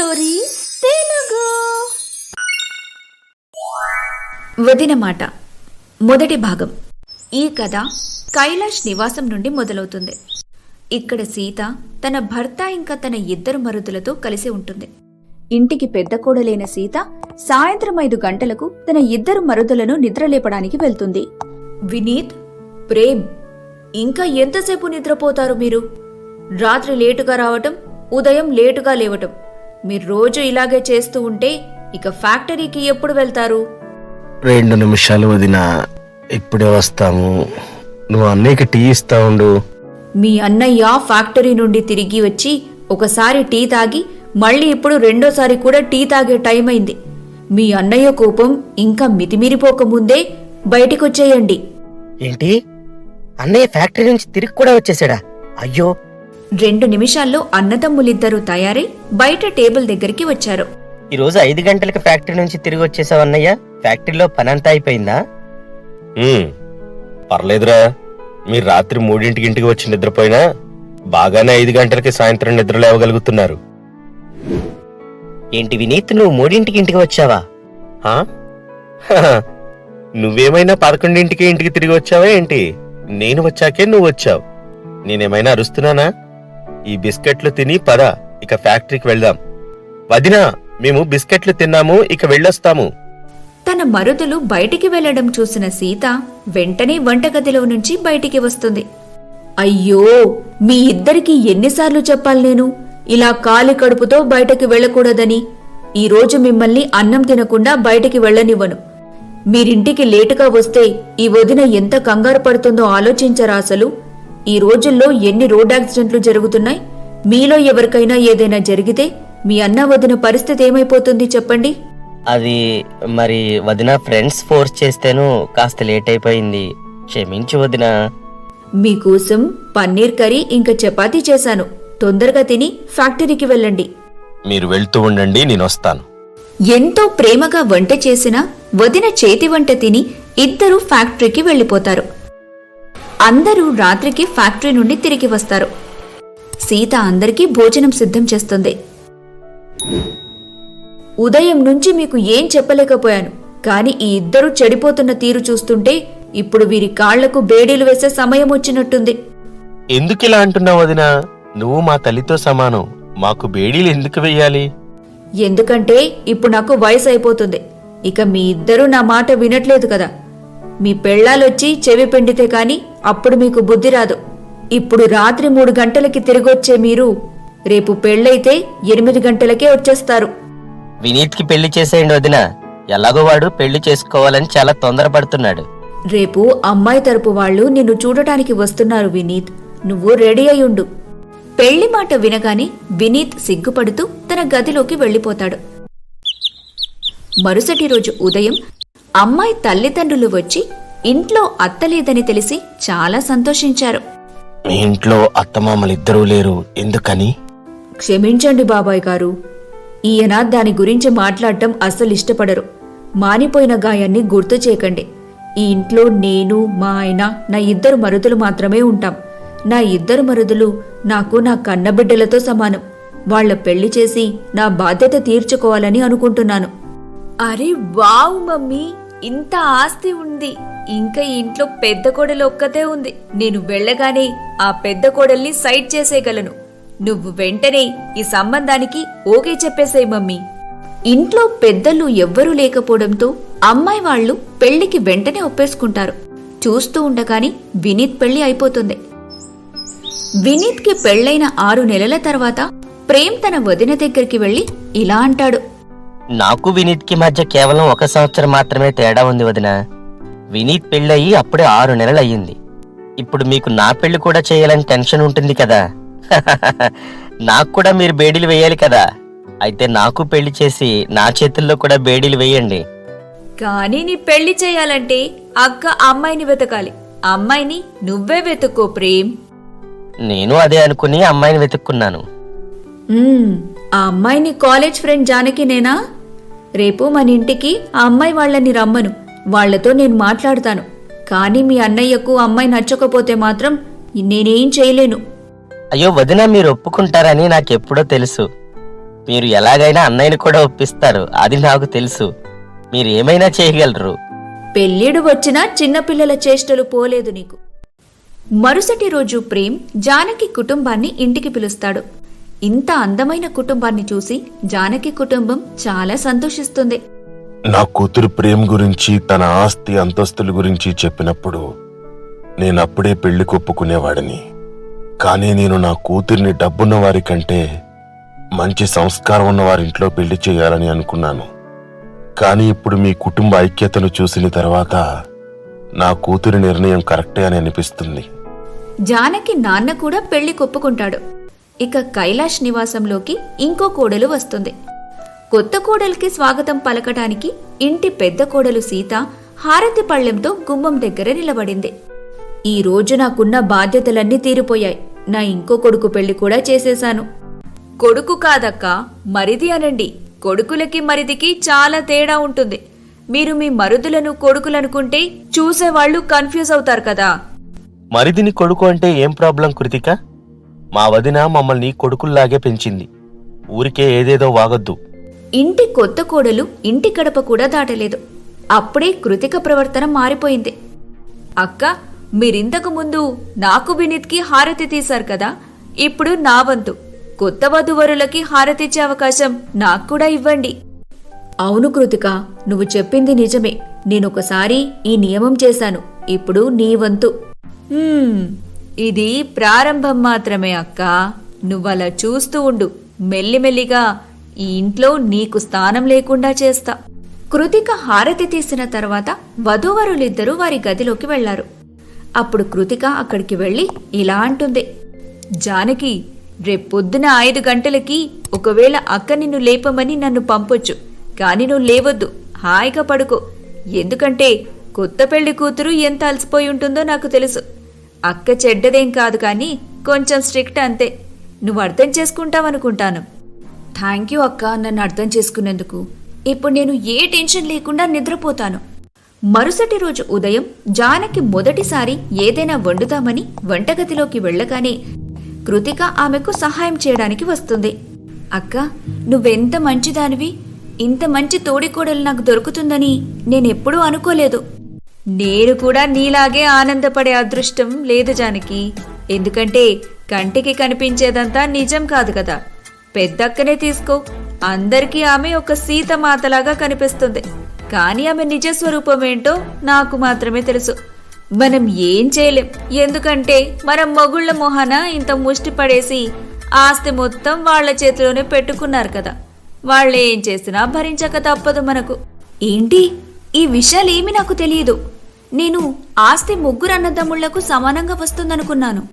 Stories Telugu. వదిన మాట మొదటి భాగం. ఈ కథ కైలాష్ నివాసం నుండి మొదలవుతుంది. ఇక్కడ సీత తన భర్త ఇంకా తన ఇద్దరు మరుదులతో కలిసి ఉంటుంది. ఇంటికి పెద్ద కోడలైన సీత సాయంత్రం 5 గంటలకు తన ఇద్దరు మరుదులను నిద్రలేపడానికి వెళ్తుంది. వినీత్, ప్రేమ్, ఇంకా ఎంతసేపు నిద్రపోతారు మీరు? రాత్రి లేటుగా రావటం, ఉదయం లేటుగా లేవటం. మీరు రోజు ఇలాగే చేస్తూ ఉంటే ఇక ఫ్యాక్టరీకి ఎప్పుడు వెళ్తారు? 2 నిమిషాలు వదినా, ఇప్పుడే వస్తాము. నువ్వు అన్నయ్యకి టీ ఇస్తా ఉండు. మీ అన్నయ్య ఫ్యాక్టరీ నుండి తిరిగి వచ్చి ఒకసారి టీ తాగి మళ్ళీ ఇప్పుడు రెండోసారి కూడా టీ తాగే టైం అయింది. మీ అన్నయ్య కోపం ఇంకా మితిమీరిపోకముందే బయటికొచ్చేయండి. ఏంటి, అన్నయ్య ఫ్యాక్టరీ నుంచి తిరిగి కూడా వచ్చేసాడా? అయ్యో! 2 నిమిషాల్లో అన్నదమ్ములిద్దరూ తయారై బయట టేబుల్ దగ్గరికి వచ్చారు. ఈరోజు 5 గంటలకు ఫ్యాక్టరీ నుంచి తిరిగి వచ్చేసావు అన్నయ్య. ఫ్యాక్టరీలో పనంతా అయిపోయిందా? పర్లేదురా, మీరు రాత్రి 3ంటికి ఇంటికి వచ్చి నిద్రపోయినా బాగానే 5 గంటలకి సాయంత్రం నిద్ర లేవగలుగుతున్నారు. ఏంటి వినీత్, నువ్వు 3ంటికి ఇంటికి వచ్చావా? నువ్వేమైనా 11ంటికి ఇంటికి తిరిగి వచ్చావా ఏంటి? నేను వచ్చాకే నువ్వు వచ్చావు. నేనేమైనా అరుస్తున్నానా? ఈ బిస్కెట్లు తిని పద, ఇక ఫ్యాక్టరీకి వెళ్దాం. వదినా, మేము బిస్కెట్లు తిన్నాము, ఇక వెళ్ళొస్తాము. తన మరుదులు బయటికి వెళ్లడం చూసిన సీత వెంటనే వంటగదిలో నుంచి బయటికి వస్తుంది. అయ్యో, మీ ఇద్దరికి ఎన్నిసార్లు చెప్పాలి నేను ఇలా ఖాళీ కడుపుతో బయటకి వెళ్లకూడదని? ఈరోజు మిమ్మల్ని అన్నం తినకుండా బయటికి వెళ్లనివ్వను. మీరింటికి లేటుగా వస్తే ఈ వదిన ఎంత కంగారు పడుతుందో ఆలోచించరా అసలు? ఈ రోజుల్లో ఎన్ని రోడ్ యాక్సిడెంట్లు జరుగుతున్నాయి. మీలో ఎవరికైనా ఏదైనా జరిగితే మీ అన్న వదిన పరిస్థితి ఏమైపోతుంది చెప్పండి? అది మరి వదిన, ఫ్రెండ్స్ ఫోర్స్ చేస్తేను కాస్త లేట్ అయిపోయింది, క్షమించు వదిన. మీకోసం పన్నీర్ కర్రీ ఇంకా చపాతీ చేశాను, తొందరగా తిని ఫ్యాక్టరీకి వెళ్ళండి. మీరు వెళ్తూ ఉండండి, నేనొస్తాను. ఎంతో ప్రేమగా వంట చేసిన వదిన చేతి వంట తిని ఇద్దరూ ఫ్యాక్టరీకి వెళ్లిపోతారు. అందరూ రాత్రికి ఫ్యాక్టరీ నుండి తిరిగి వస్తారు. సీత అందరికీ భోజనం సిద్ధం చేస్తుంది. ఉదయం నుంచి మీకు ఏం చెప్పలేకపోయాను, కాని ఈ ఇద్దరు చెడిపోతున్న తీరు చూస్తుంటే ఇప్పుడు వీరి కాళ్లకు బేడీలు వేసే సమయం వచ్చినట్టుంది. ఎందుకిలా అంటున్నావు వదినా? నువ్వు మా తల్లితో సమానం, మాకు బేడీలు ఎందుకు వెయ్యాలి? ఎందుకంటే ఇప్పుడు నాకు వయసు అయిపోతుంది. ఇక మీ ఇద్దరూ నా మాట వినట్లేదు కదా. మీ పెళ్లాలొచ్చి చెవి పెండితే కాని అప్పుడు మీకు బుద్ధి రాదు. ఇప్పుడు రాత్రి 3 గంటలకి తిరిగొచ్చే మీరు రేపు పెళ్లైతే 8 గంటలకే వచ్చేస్తారు. వినీత్ కి పెళ్లి చేసేయండి వదిన, ఎలాగో వాడు పెళ్లి చేసుకోవాలని చాలా తొందరపడుతున్నాడు. రేపు అమ్మాయి తరపు వాళ్ళు నిన్ను చూడటానికి వస్తున్నారు వినీత్, నువ్వు రెడీ అయ్యుండు. పెళ్లి మాట వినగానే వినీత్ సిగ్గుపడుతూ తన గదిలోకి వెళ్లిపోతాడు. మరుసటి రోజు ఉదయం అమ్మాయి తల్లిదండ్రులు వచ్చి ఇంట్లో అత్తలేదని తెలిసి చాలా సంతోషించారు. మీ ఇంట్లో అత్తమామలిద్దరూ లేరు, ఎందుకని? క్షమించండి బాబాయ్ గారు, ఈయన దాని గురించి మాట్లాడటం అస్సలు ఇష్టపడరు. మానిపోయిన గాయాన్ని గుర్తు చేయకండి. ఈ ఇంట్లో నేను, మా ఆయన, నా 2 మరుదులు మాత్రమే ఉంటాం. నా 2 మరుదులు నాకు నా కన్నబిడ్డలతో సమానం. వాళ్ల పెళ్లి చేసి నా బాధ్యత తీర్చుకోవాలని అనుకుంటున్నాను. అరే వావ్ మమ్మీ, ఇంత ఆస్తి ఉంది. ఇంకా ఇంట్లో పెద్ద కోడలు ఒక్కతే ఉంది. నేను వెళ్ళగానే ఆ పెద్ద కోడల్ని సైడ్ చేసేయగలను. నువ్వు వెంటనే ఈ సంబంధానికి ఓకే చెప్పేసేయ్ మమ్మీ. ఇంట్లో పెద్దలు ఎవ్వరూ లేకపోవడంతో అమ్మాయి వాళ్లు పెళ్లికి వెంటనే ఒప్పేసుకుంటారు. చూస్తూ ఉండగానే వినీత్ పెళ్లి అయిపోతుంది. వినీత్ కి పెళ్లైన 6 నెలల తర్వాత ప్రేమ్ తన వదిన దగ్గరికి వెళ్లి ఇలా అంటాడు. నాకు వినీత్ కి మధ్య కేవలం 1 సంవత్సరం మాత్రమే తేడా ఉంది వదిన. వినీత్ పెళ్ళయి అప్పుడే 6 నెలలు అయ్యింది. ఇప్పుడు మీకు నా పెళ్లి కూడా చేయాలని టెన్షన్ ఉంటుంది కదా. నాకు కూడా మీరు బేడీలు వేయాలి కదా. అయితే నాకు పెళ్లి చేసి నా చేతుల్లో కూడా బేడీలు వేయండి. కానీ నీ పెళ్లి చేయాలంటే అక్క అమ్మాయిని వెతకాలి. అమ్మాయిని నువ్వే వెతుక్కో ప్రేమ్. నేను అదే అనుకుని అమ్మాయిని వెతుక్కున్నాను. ఆ అమ్మాయిని కాలేజ్ ఫ్రెండ్ జానకినేనా? రేపు మన ఇంటికి ఆ అమ్మాయి వాళ్ళని రమ్మను, వాళ్లతో నేను మాట్లాడతాను. కానీ మీ అన్నయ్యకు అమ్మాయి నచ్చకపోతే మాత్రం నేనేం చేయలేను. అయ్యో వదిన, మీరు ఒప్పుకుంటారని నాకెప్పుడో తెలుసు. మీరు ఎలాగైనా అన్నయ్యని కూడా ఒప్పిస్తారు, అది నాకు తెలుసు. మీరు ఏమైనా చేయగలరు. పెళ్ళిడు వచ్చినా చిన్నపిల్లల చేష్టలు పోలేదు నీకు. మరుసటి రోజు ప్రేమ్ జానకి కుటుంబాన్ని ఇంటికి పిలుస్తాడు. ఇంత అందమైన కుటుంబాన్ని చూసి జానకి కుటుంబం చాలా సంతోషిస్తుంది. నా కూతురు ప్రేమ్ గురించి, తన ఆస్తి అంతస్తుల గురించి చెప్పినప్పుడు నేనప్పుడే పెళ్లి కొప్పుకునేవాడిని. కానీ నేను నా కూతురిని డబ్బున్న వారి కంటే మంచి సంస్కారం ఉన్న వారింట్లో పెళ్లి చేయాలని అనుకున్నాను. కానీ ఇప్పుడు మీ కుటుంబ ఐక్యతను చూసిన తర్వాత నా కూతురి నిర్ణయం కరెక్టే అని అనిపిస్తుంది. జానకి నాన్న కూడా పెళ్లి కొప్పుకుంటాడు. ఇక కైలాష్ నివాసంలోకి ఇంకో కోడలు వస్తుంది. కొత్త కోడలికి స్వాగతం పలకటానికి ఇంటి పెద్ద కోడలు సీత హారతి పళ్ళెంతో గుమ్మం దగ్గర నిలబడింది. ఈ రోజు నాకున్న బాధ్యతలన్నీ తీరిపోయాయి. నా ఇంకో కొడుకు పెళ్లి కూడా చేసేశాను. కొడుకు కాదక్కా, మరిది అనండి. కొడుకులకి మరిదికి చాలా తేడా ఉంటుంది. మీరు మీ మరుదులను కొడుకులనుకుంటే చూసేవాళ్లు కన్ఫ్యూజ్ అవుతారు కదా. మరిదిని కొడుకు అంటే ఏం ప్రాబ్లం కృతిక? మా వదిన మమ్మల్ని కొడుకుల్లాగే పెంచింది. ఊరికే ఏదేదో వాగొద్దు. ఇంటి కొత్త కోడలు ఇంటి గడప కూడా దాటలేదు. అప్పుడే కృతిక ప్రవర్తన మారిపోయింది. అక్క, మీరింతకు ముందు నాకు వినీత్కి హారతి తీశారు కదా, ఇప్పుడు నా వంతు. కొత్త వధువరులకి హారతిచ్చే అవకాశం నాకు కూడా ఇవ్వండి. అవును కృతిక, నువ్వు చెప్పింది నిజమే. నేనొకసారి ఈ నియమం చేశాను. ఇప్పుడు నీ వంతు. ఇది ప్రారంభం మాత్రమే అక్క. నువ్వలా చూస్తూ ఉండు. మెల్లిమెల్లిగా ఈ ఇంట్లో నీకు స్థానం లేకుండా చేస్తా. కృతిక హారతి తీసిన తర్వాత వధూవరులిద్దరూ వారి గదిలోకి వెళ్లారు. అప్పుడు కృతిక అక్కడికి వెళ్లి ఇలా అంటుంది. జానకి, రేపొద్దున 5 గంటలకి ఒకవేళ అక్క నిన్ను లేపమని నన్ను పంపొచ్చు. కాని నువ్వు లేవద్దు, హాయిగా పడుకో. ఎందుకంటే కొత్త పెళ్లి కూతురు ఎంత అలసిపోయి ఉంటుందో నాకు తెలుసు. అక్క చెడ్డదేం కాదు, కానీ కొంచెం స్ట్రిక్ట్ అంతే. నువ్వు అర్థం చేసుకుంటావనుకుంటాను. థ్యాంక్ యూ అక్క, నన్ను అర్థం చేసుకున్నందుకు. ఇప్పుడు నేను ఏ టెన్షన్ లేకుండా నిద్రపోతాను. మరుసటి రోజు ఉదయం జానకి మొదటిసారి ఏదైనా వండుదామని వంటగదిలోకి వెళ్ళగానే కృతిక ఆమెకు సహాయం చేయడానికి వస్తుంది. అక్క, నువ్వెంత మంచిదానివి. ఇంత మంచి తోడికోడలు నాకు దొరుకుతుందని నేనెప్పుడూ అనుకోలేదు. నేను కూడా నీలాగే ఆనందపడే అదృష్టం లేదు జానకి. ఎందుకంటే కంటికి కనిపించేదంతా నిజం కాదు కదా. పెద్దక్కనే తీసుకో. అందరికీ ఆమె ఒక సీతమాతలాగా కనిపిస్తుంది. కానీ ఆమె నిజస్వరూపమేంటో నాకు మాత్రమే తెలుసు. మనం ఏం చేయలేం. ఎందుకంటే మనం మొగుళ్ల మొహాన ఇంత ముష్టి పడేసి ఆస్తి మొత్తం వాళ్ల చేతిలోనే పెట్టుకున్నారు కదా. వాళ్ళేం చేసినా భరించక తప్పదు మనకు. ఏంటి, ఈ విషయాలేమి నాకు తెలియదు. నేను ఆస్తి 3 అన్నదమ్ముళ్లకు సమానంగా వస్తుందనుకున్నాను.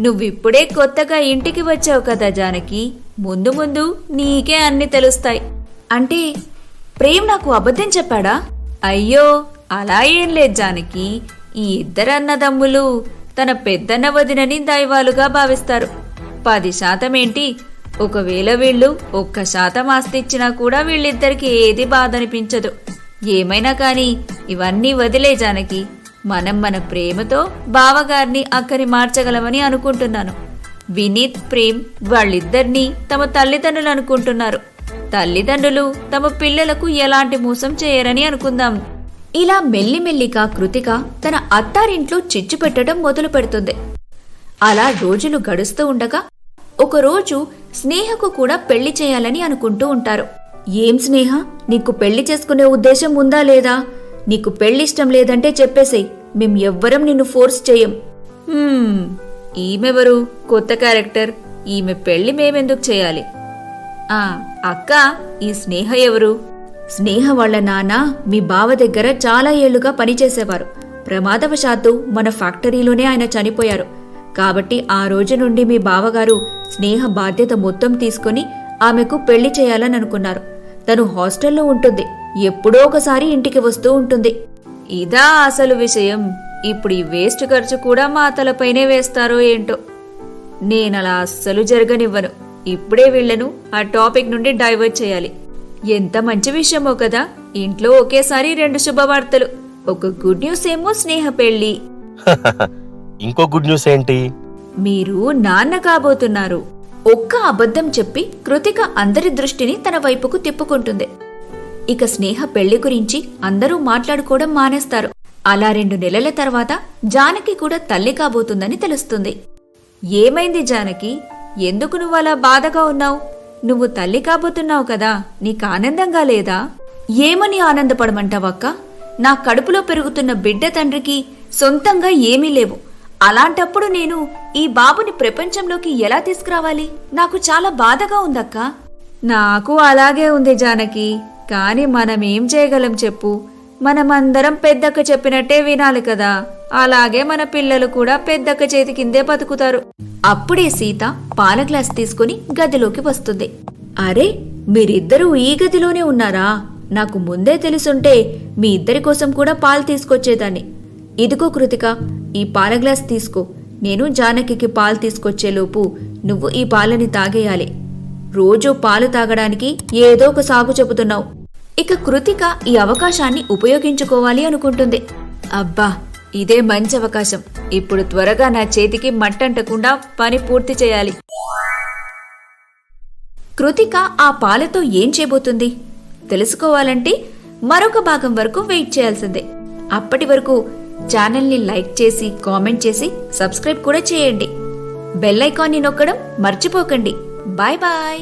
నువ్విప్పుడే కొత్తగా ఇంటికి వచ్చావు కదా జానకి. ముందు ముందు నీకే అన్ని తెలుస్తాయి. అంటే ప్రేమ్ నాకు అబద్ధం చెప్పాడా? అయ్యో, అలా ఏం లేదు జానకి. ఈ 2 అన్నదమ్ములు తన పెద్దన్న వదినని దైవాలుగా భావిస్తారు. 10% ఏంటి, ఒకవేళ వీళ్ళు 1% ఆస్తి ఇచ్చినా కూడా వీళ్ళిద్దరికి ఏది బాధ అనిపించదు. ఏమైనా కానీ ఇవన్నీ వదిలే జానకి. మనం మన ప్రేమతో బావగారిని అక్కని మార్చగలమని అనుకుంటున్నాను. వినీత్, ప్రేమ్ వాళ్ళిద్దరినీ తమ తల్లిదండ్రులు అనుకుంటున్నారు. తల్లిదండ్రులు తమ పిల్లలకు ఎలాంటి మోసం చేయరని అనుకుందాం. ఇలా మెల్లిమెల్లిగా కృతిక తన అత్తారింట్లో చిచ్చు పెట్టడం మొదలు పెడుతుంది. అలా రోజులు గడుస్తూ ఉండగా ఒకరోజు స్నేహకు కూడా పెళ్లి చేయాలని అనుకుంటూ ఉంటారు. ఏం స్నేహ, నీకు పెళ్లి చేసుకునే ఉద్దేశం ఉందా లేదా? నీకు పెళ్లిష్టం లేదంటే చెప్పేసేయ్. మేం ఎవ్వరం నిన్ను ఫోర్స్ చెయ్యం. ఈమెవరు? కొత్త క్యారెక్టర్. ఈమె పెళ్లి మేమెందుకు చేయాలి? అక్క, ఈ స్నేహ ఎవరు? స్నేహ వాళ్ళ నాన్న మీ బావ దగ్గర చాలా ఏళ్లుగా పనిచేసేవారు. ప్రమాదవశాత్తు మన ఫ్యాక్టరీలోనే ఆయన చనిపోయారు. కాబట్టి ఆ రోజు నుండి మీ బావగారు స్నేహ బాధ్యత మొత్తం తీసుకుని ఆమెకు పెళ్లి చేయాలని అనుకున్నారు. తను హాస్టల్లో ఉంటుంది. ఎప్పుడో ఒకసారి ఇంటికి వస్తూ ఉంటుంది. ఇదా అసలు విషయం. ఇప్పుడు ఈ వేస్ట్ ఖర్చు కూడా మా తలపైనే వేస్తారో ఏంటో. నేనలా అస్సలు జరగనివ్వను. ఇప్పుడే వీళ్లను ఆ టాపిక్ నుండి డైవర్ట్ చేయాలి. ఎంత మంచి విషయమో కదా. ఇంట్లో ఒకేసారి 2 శుభవార్తలు. ఒక గుడ్ న్యూస్ ఏమో స్నేహ పెళ్లి. ఇంకో గుడ్ న్యూస్ ఏంటి? మీరు నాన్న కాబోతున్నారు. ఒక్క అబద్ధం చెప్పి కృతిక అందరి దృష్టిని తన వైపుకు తిప్పుకుంటుంది. ఇక స్నేహ పెళ్లి గురించి అందరూ మాట్లాడుకోవడం మానేస్తారు. అలా 2 నెలల తర్వాత జానకి కూడా తల్లి కాబోతుందని తెలుస్తుంది. ఏమైంది జానకి? ఎందుకు నువ్వు అలా బాధగా ఉన్నావు? నువ్వు తల్లి కాబోతున్నావు కదా, నీకు ఆనందంగా లేదా? ఏమని ఆనందపడమంటావక్క? నా కడుపులో పెరుగుతున్న బిడ్డ తండ్రికి సొంతంగా ఏమీ లేవు. అలాంటప్పుడు నేను ఈ బాబుని ప్రపంచంలోకి ఎలా తీసుకురావాలి? నాకు చాలా బాధగా ఉందక్క. నాకు అలాగే ఉంది జానకి, కాని మనమేం చేయగలం చెప్పు? మనమందరం పెద్దక్క చెప్పినట్టే వినాలి కదా. అలాగే మన పిల్లలు కూడా పెద్దక్క చేతి కిందే బతుకుతారు. అప్పుడే సీత పాల గ్లాస్ తీసుకుని గదిలోకి వస్తుంది. అరే, మీరిద్దరూ ఈ గదిలోనే ఉన్నారా? నాకు ముందే తెలుసుంటే మీ ఇద్దరి కోసం కూడా పాలు తీసుకొచ్చేదాన్ని. ఇదిగో కృతిక, ఈ పాల గ్లాస్ తీసుకో. నేను జానకికి పాలు తీసుకొచ్చేలోపు నువ్వు ఈ పాలని తాగేయాలి. రోజూ పాలు తాగడానికి ఏదో ఒక సాగు చెబుతున్నావు. ఇక కృతిక ఈ అవకాశాన్ని ఉపయోగించుకోవాలి అనుకుంటుంది. అబ్బా, ఇదే మంచి అవకాశం. ఇప్పుడు త్వరగా నా చేతికి మట్టంటకుండా పని పూర్తి చేయాలి. కృతిక ఆ పాలతో ఏం చేయబోతుంది తెలుసుకోవాలంటే మరొక భాగం వరకు వెయిట్ చేయాల్సిందే. అప్పటి వరకు ఛానల్ని లైక్ చేసి, కామెంట్ చేసి, సబ్స్క్రైబ్ కూడా చేయండి. బెల్ ఐకాన్ని నొక్కడం మర్చిపోకండి. Bye bye.